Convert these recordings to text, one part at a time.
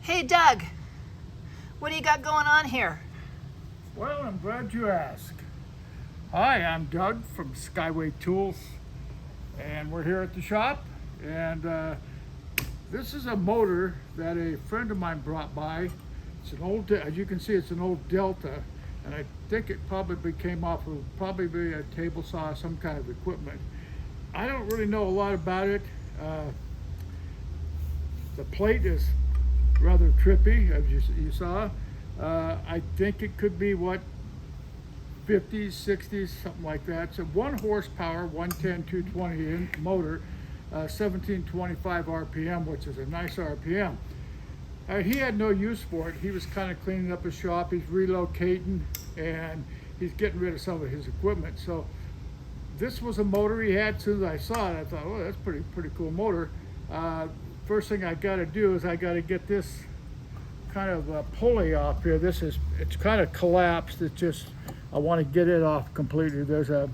Hey Doug, what do you got going on here? Well, I'm glad you asked. Hi, I'm Doug from Skyway Tools, and we're here at the shop. And this is a motor that a friend of mine brought by. It's an old, as you can see, it's an old Delta, and I think it probably came off of probably a table saw, some kind of equipment. I don't really know a lot about it. The plate is rather trippy, as you saw. I think it could be what, 50s, 60s, something like that. It's a 1 horsepower, 110, 220 in motor, 1725 RPM, which is a nice RPM. He had no use for it. He was kind of cleaning up his shop. He's relocating and he's getting rid of some of his equipment. So this was a motor he had. As soon as I saw it, I thought, oh, that's pretty cool motor. First thing I got to do is I got to get this kind of pulley off here. It's kind of collapsed. It's just, I want to get it off completely. There's a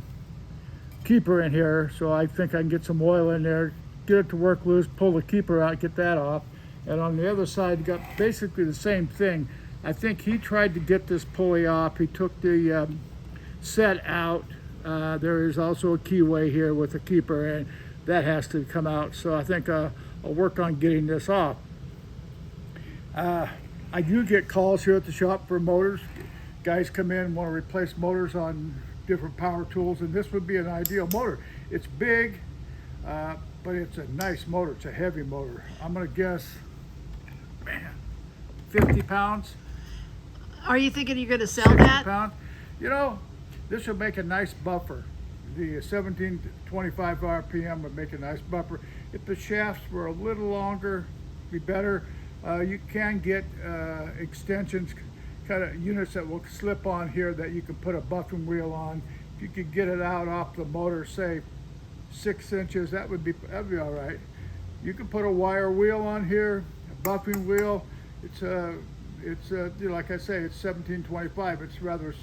keeper in here, so I think I can get some oil in there, get it to work loose, pull the keeper out, get that off. And on the other side, you got basically the same thing. I think he tried to get this pulley off. He took the set out. There is also a keyway here with a keeper, and that has to come out. So I think I'll work on getting this off. I do get calls here at the shop for motors. Guys come in and want to replace motors on different power tools, and this would be an ideal motor. It's big, but it's a nice motor. It's a heavy motor. I'm going to guess, man, 50 pounds. Are you thinking you're going to sell 60 that? pounds. You know, this would make a nice buffer. The 1725 RPM would make a nice buffer. If the shafts were a little longer, be better. You can get extensions, kind of units that will slip on here that you can put a buffing wheel on. If you could get it out off the motor, say 6 inches, that'd be all right. You can put a wire wheel on here, a buffing wheel. It's like I say, it's 1725. It's rather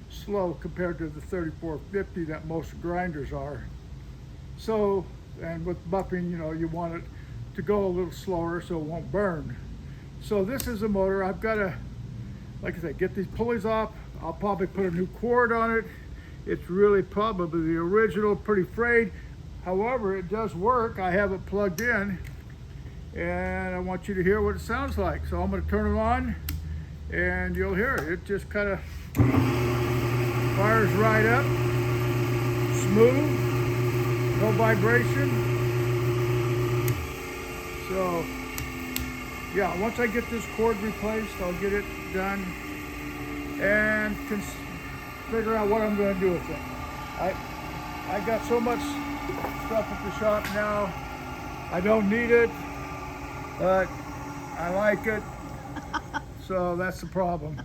slow compared to the 3450 that most grinders are. So, and with buffing, you know, you want it to go a little slower so it won't burn. So this is a motor. I've got to, like I said, get these pulleys off. I'll probably put a new cord on it. It's really probably the original, pretty frayed. However, it does work. I have it plugged in, and I want you to hear what it sounds like. So I'm going to turn it on, and you'll hear it. It just kind of fires right up, smooth, no vibration. So, yeah, once I get this cord replaced, I'll get it done and figure out what I'm going to do with it. I got so much stuff at the shop now. I don't need it, but I like it. So that's the problem.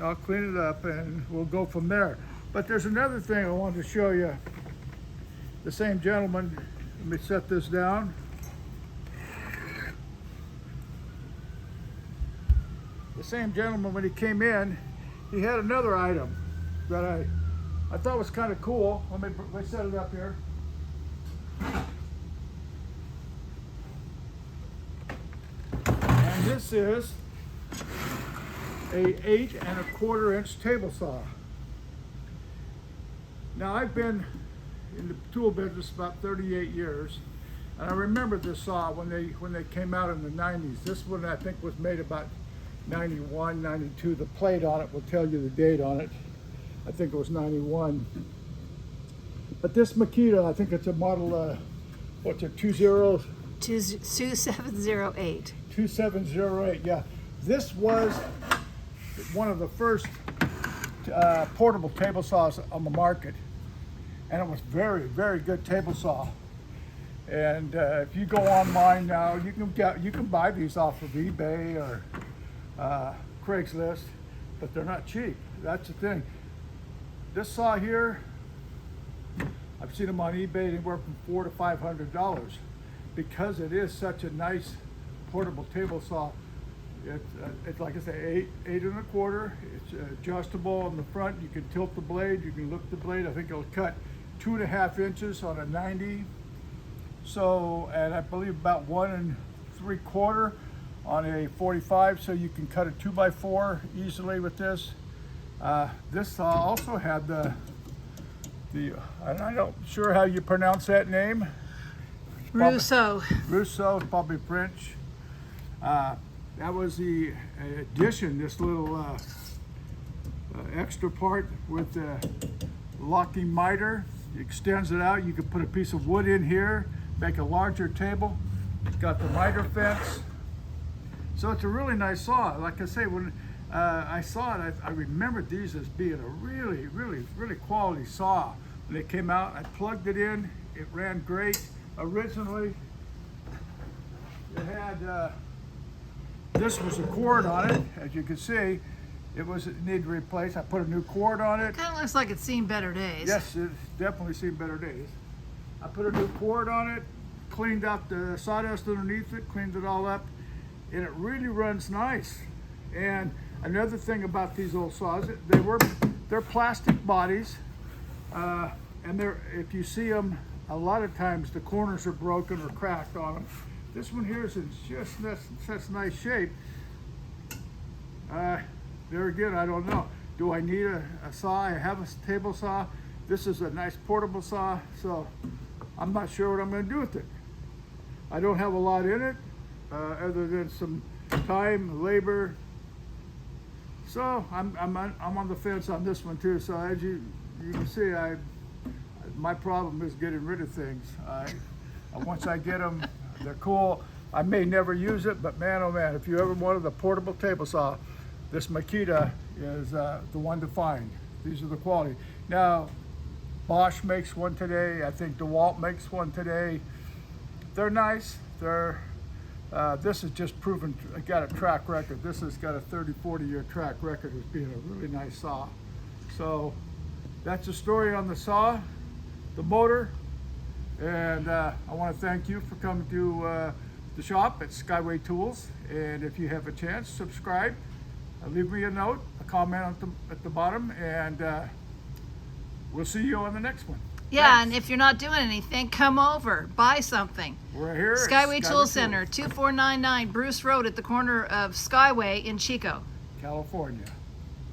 I'll clean it up and we'll go from there. But there's another thing I wanted to show you. The same gentleman, let me set this down. The same gentleman, when he came in, he had another item that I thought was kind of cool. Let me set it up here. And this is a 8 1/4 inch table saw. Now I've been in the tool business about 38 years, and I remember this saw when they came out in the 90s. This one I think was made about 91, 92. The plate on it will tell you the date on it. I think it was 91. But this Makita, I think it's a model, what's it, 2708. 2708, yeah. This was one of the first portable table saws on the market. And it was very, very good table saw. And if you go online now, you can buy these off of eBay or Craigslist, but they're not cheap. That's the thing. This saw here, I've seen them on eBay anywhere from $400 to $500 because it is such a nice portable table saw. It's like I say, 8 1/4. It's adjustable on the front. You can tilt the blade. You can lift the blade. I think it'll cut 2.5 inches on a 90. So, and I believe about 1 3/4. on a 45, so you can cut a 2x4 easily with this. This saw also had the I'm not sure how you pronounce that name. Rousseau. Rousseau, probably French. That was the addition, this little extra part with the locking miter. It extends it out. You can put a piece of wood in here, make a larger table. It's got the miter fence. So it's a really nice saw. Like I say, when I saw it, I remembered these as being a really quality saw. When they came out, I plugged it in. It ran great. Originally, it had, this was a cord on it. As you can see, it needed replaced. I put a new cord on it. Kind of looks like it's seen better days. Yes, it's definitely seen better days. I put a new cord on it, cleaned out the sawdust underneath it, cleaned it all up, and it really runs nice. And another thing about these old saws, they're plastic bodies, and if you see them, a lot of times the corners are broken or cracked on them. This one here is in just such nice shape. There again, I don't know. Do I need a saw? I have a table saw. This is a nice portable saw, so I'm not sure what I'm going to do with it. I don't have a lot in it, other than some time, labor. So I'm on the fence on this one too. So as you can see, my problem is getting rid of things. Once I get them, they're cool. I may never use it, but man, oh man, if you ever wanted a portable table saw, this Makita is the one to find. These are the quality. Now, Bosch makes one today. I think DeWalt makes one today. They're nice. This is just proven, got a track record. This has got a 30-40 year track record as being a really nice saw. So that's the story on the saw, the motor, and I want to thank you for coming to the shop at Skyway Tools. And if you have a chance, subscribe. Leave me a note, a comment at the bottom, and we'll see you on the next one. Yeah, Thanks. and if you're not doing anything, come over, buy something. We're here at Skyway Tool Tools, Center, 2499 Bruce Road at the corner of Skyway in Chico, California.